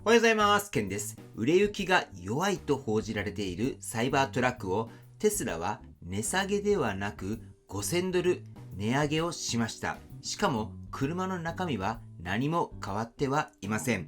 おはようございます。ケンです。売れ行きが弱いと報じられているサイバートラックをテスラは値下げではなく$5000値上げをしました。しかも車の中身は何も変わってはいません。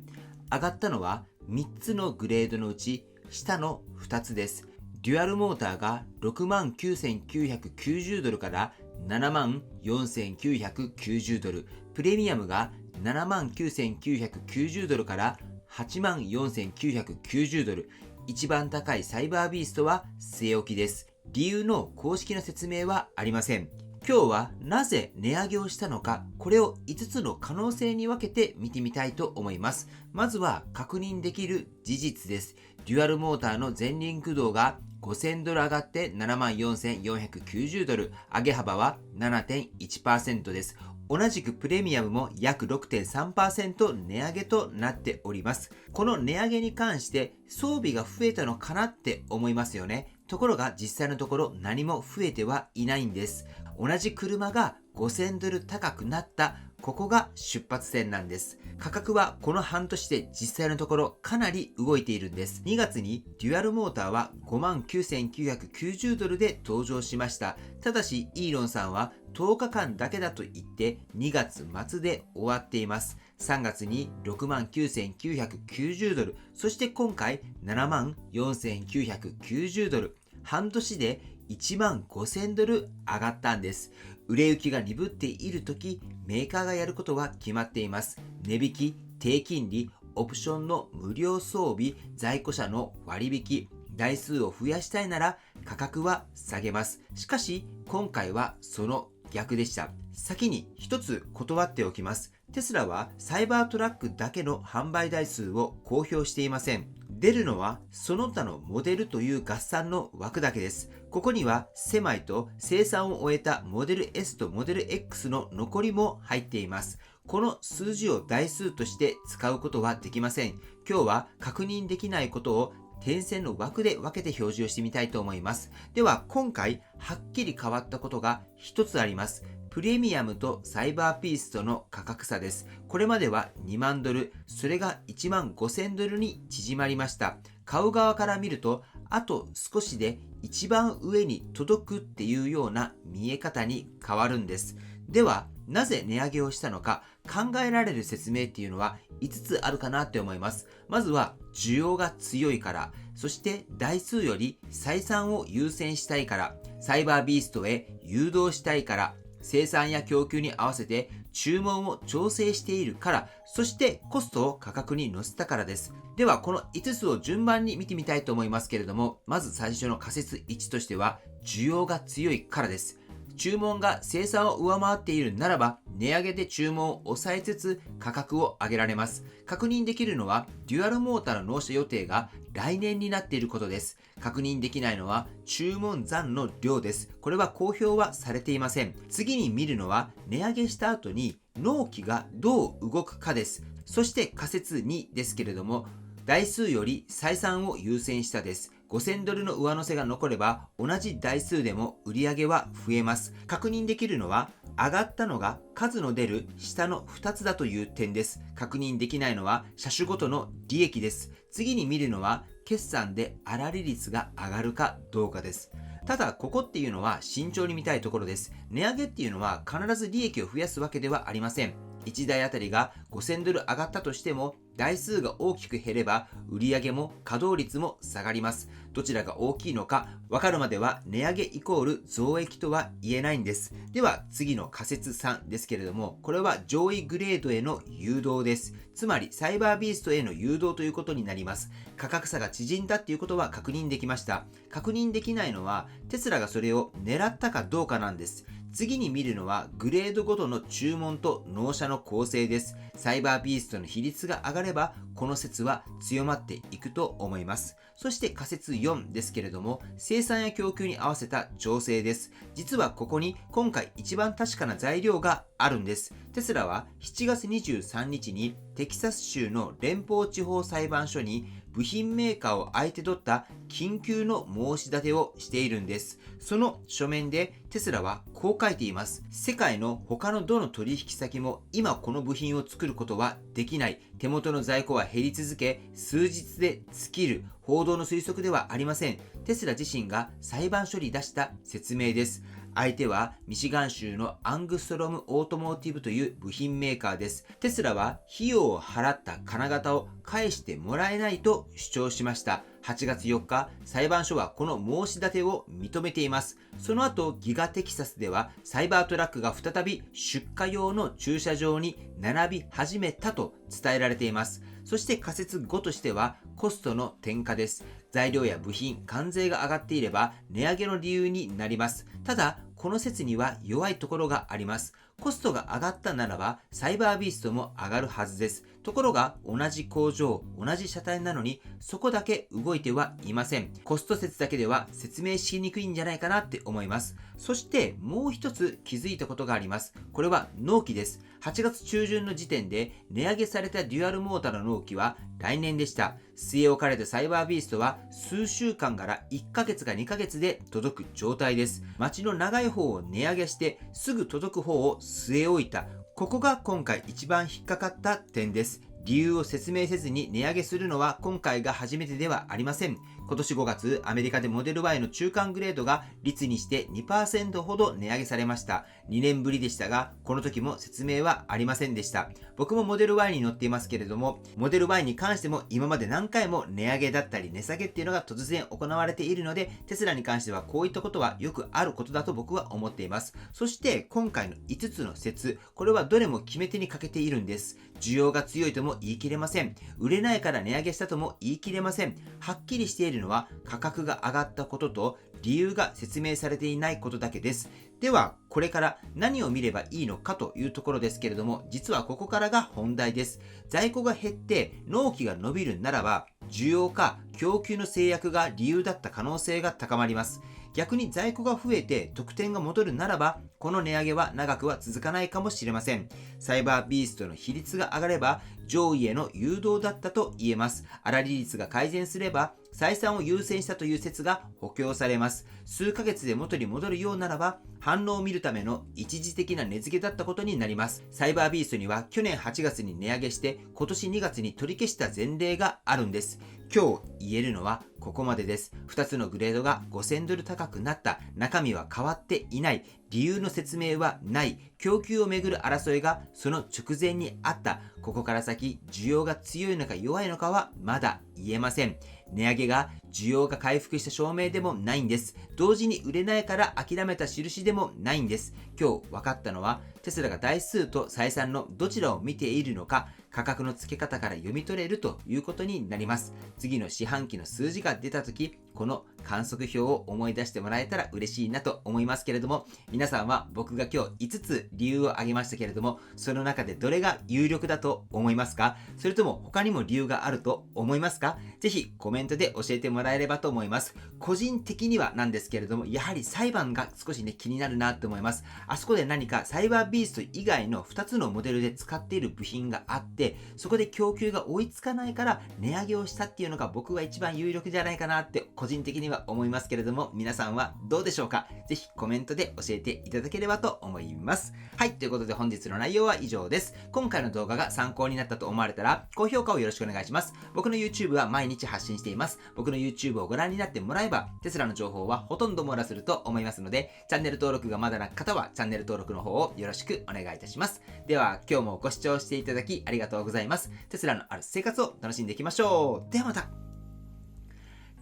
上がったのは3つのグレードのうち下の2つです。デュアルモーターが$69,990から$74,990、プレミアムが$79,990から$84,990、一番高いサイバービーストは据え置きです。理由の公式な説明はありません。今日はなぜ値上げをしたのか、これを5つの可能性に分けて見てみたいと思います。まずは確認できる事実です。デュアルモーターの前輪駆動が$5000上がって$74,490、上げ幅は 7.1% です。同じくプレミアムも約 6.3% 値上げとなっております。この値上げに関して装備が増えたのかなって思いますよね。ところが実際のところ何も増えてはいないんです。同じ車が$5000高くなった、ここが出発点なんです。価格はこの半年で実際のところかなり動いているんです。2月にデュアルモーターは$59,990で登場しました。ただしイーロンさんは10日間だけだと言って2月末で終わっています。3月に$69,990、そして今回$74,990、半年で$15,000上がったんです。売れ行きが鈍っているとき、メーカーがやることは決まっています。値引き、低金利、オプションの無料装備、在庫者の割引、台数を増やしたいなら価格は下げます。しかし、今回はその逆でした。先に一つ断っておきます。テスラはサイバートラックだけの販売台数を公表していません。出るのはその他のモデルという合算の枠だけです。ここにはセマイと生産を終えたモデル S とモデル X の残りも入っています。この数字を台数として使うことはできません。今日は確認できないことを点線の枠で分けて表示をしてみたいと思います。では今回はっきり変わったことが一つあります。プレミアムとサイバーピースとの価格差です。これまでは$20,000、それが$15,000に縮まりました。買う側から見ると、あと少しで一番上に届くっていうような見え方に変わるんです。では、なぜ値上げをしたのか、考えられる説明っていうのは5つあるかなって思います。まずは、需要が強いから、そして台数より採算を優先したいから、サイバービーストへ誘導したいから、生産や供給に合わせて注文を調整しているから、そしてコストを価格に乗せたからです。では、この5つを順番に見てみたいと思いますけれども、まず最初の仮説1としては、需要が強いからです。注文が生産を上回っているならば、値上げで注文を抑えつつ価格を上げられます。確認できるのは、デュアルモーターの納車予定が来年になっていることです。確認できないのは、注文残の量です。これは公表はされていません。次に見るのは、値上げした後に納期がどう動くかです。そして仮説2ですけれども、台数より採算を優先したです。$5,000の上乗せが残れば同じ台数でも売り上げは増えます。確認できるのは上がったのが数の出る下の2つだという点です。確認できないのは車種ごとの利益です。次に見るのは決算で粗利率が上がるかどうかです。ただここっていうのは慎重に見たいところです。値上げっていうのは必ず利益を増やすわけではありません。1台あたりが$5,000上がったとしても、台数が大きく減れば売上も稼働率も下がります。どちらが大きいのか分かるまでは値上げイコール増益とは言えないんです。では次の仮説3ですけれども、これは上位グレードへの誘導です。つまりサイバービーストへの誘導ということになります。価格差が縮んだっていうことは確認できました。確認できないのはテスラがそれを狙ったかどうかなんです。次に見るのはグレードごとの注文と納車の構成です。サイバービーストの比率が上がればこの説は強まっていくと思います。そして仮説4ですけれども、生産や供給に合わせた調整です。実はここに今回一番確かな材料があるんです。テスラは7月23日にテキサス州の連邦地方裁判所に部品メーカーを相手取った緊急の申し立てをしているんです。その書面でテスラはこう書いています。世界の他のどの取引先も今この部品を作ることはできない。手元の在庫は減り続け、数日で尽きる。報道の推測ではありません。テスラ自身が裁判所に出した説明です。相手はミシガン州のアングストロムオートモーティブという部品メーカーです。テスラは費用を払った金型を返してもらえないと主張しました。8月4日、裁判所はこの申し立てを認めています。その後、ギガテキサスではサイバートラックが再び出荷用の駐車場に並び始めたと伝えられています。そして仮説5としてはコストの転嫁です。材料や部品、関税が上がっていれば値上げの理由になります。ただ、この説には弱いところがあります。コストが上がったならばサイバービーストも上がるはずです。ところが同じ工場、同じ車体なのにそこだけ動いてはいません。コスト説だけでは説明しにくいんじゃないかなって思います。そしてもう一つ気づいたことがあります。これは納期です。8月中旬の時点で値上げされたデュアルモーターの納期は来年でした。据え置かれたサイバービーストは数週間から1ヶ月か2ヶ月で届く状態です。待ちの長い方を値上げしてすぐ届く方を据え置いた。ここが今回一番引っかかった点です。理由を説明せずに値上げするのは今回が初めてではありません。今年5月、アメリカでモデル Y の中間グレードが率にして 2% ほど値上げされました。2年ぶりでしたが、この時も説明はありませんでした。僕もモデル Y に乗っていますけれども、モデル Y に関しても今まで何回も値上げだったり値下げっていうのが突然行われているので、テスラに関してはこういったことはよくあることだと僕は思っています。そして今回の5つの説、これはどれも決め手に欠けているんです。需要が強いとも言い切れません。売れないから値上げしたとも言い切れません。はっきりしているのは価格が上がったことと理由が説明されていないことだけです。ではこれから何を見ればいいのかというところですけれども、実はここからが本題です。在庫が減って納期が伸びるならば、需要か供給の制約が理由だった可能性が高まります。逆に在庫が増えて得点が戻るならば、この値上げは長くは続かないかもしれません。サイバービーストの比率が上がれば上位への誘導だったと言えます。粗利率が改善すれば採算を優先したという説が補強されます。数ヶ月で元に戻るようならば、反応を見るための一時的な値付けだったことになります。サイバービーストには去年8月に値上げして今年2月に取り消した前例があるんです。今日言えるのはここまでです。2つのグレードが5000ドル高くなった。中身は変わっていない。理由の説明はない。供給をめぐる争いがその直前にあった。ここから先、需要が強いのか弱いのかはまだ言えません。値上げが需要が回復した証明でもないんです。同時に売れないから諦めた印でもないんです。今日分かったのは、テスラが台数と採算のどちらを見ているのか、価格の付け方から読み取れるということになります。次の四半期の数字が出たとき、この観測表を思い出してもらえたら嬉しいなと思いますけれども、皆さんは僕が今日5つ理由を挙げましたけれども、その中でどれが有力だと思いますか？それとも他にも理由があると思いますか？ぜひコメントで教えてもらえればと思います。個人的にはなんですけれども、やはり裁判が少しね気になるなと思います。あそこで何かサイバービースト以外の2つのモデルで使っている部品があって、そこで供給が追いつかないから値上げをしたっていうのが僕は一番有力じゃないかなって個人的には思いますけれども、皆さんはどうでしょうか？ぜひコメントで教えていただければと思います。はい、ということで本日の内容は以上です。今回の動画が参考になったと思われたら高評価をよろしくお願いします。僕の YouTube は毎日発信しています。僕の YouTube をご覧になってもらえばテスラの情報はほとんど網羅すると思いますので、チャンネル登録がまだな方はチャンネル登録の方をよろしくお願いいたします。では今日もご視聴していただきありがとうございます。テスラのある生活を楽しんでいきましょう。ではまた。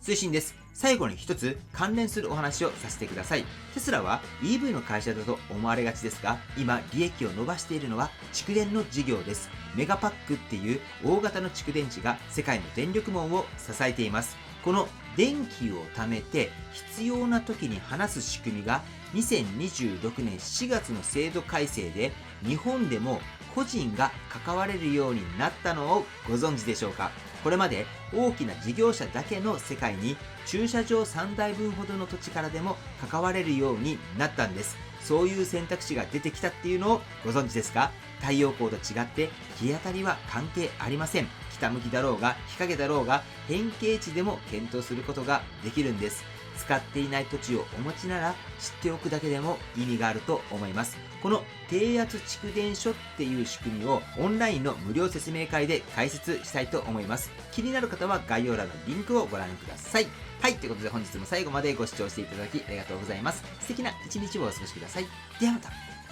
推進です。最後に一つ関連するお話をさせてください。テスラは EV の会社だと思われがちですが、今利益を伸ばしているのは蓄電の事業です。メガパックっていう大型の蓄電池が世界の電力網を支えています。この電気を貯めて必要な時に放す仕組みが2026年4月の制度改正で日本でも個人が関われるようになったのをご存知でしょうか？これまで大きな事業者だけの世界に駐車場3台分ほどの土地からでも関われるようになったんです。そういう選択肢が出てきたっていうのをご存知ですか？太陽光と違って日当たりは関係ありません。北向きだろうが日陰だろうが変形地でも検討することができるんです。使っていない土地をお持ちなら知っておくだけでも意味があると思います。この低圧蓄電所っていう仕組みをオンラインの無料説明会で解説したいと思います。気になる方は概要欄のリンクをご覧ください。はい、ということで本日も最後までご視聴していただきありがとうございます。素敵な一日をお過ごしください。ではまた。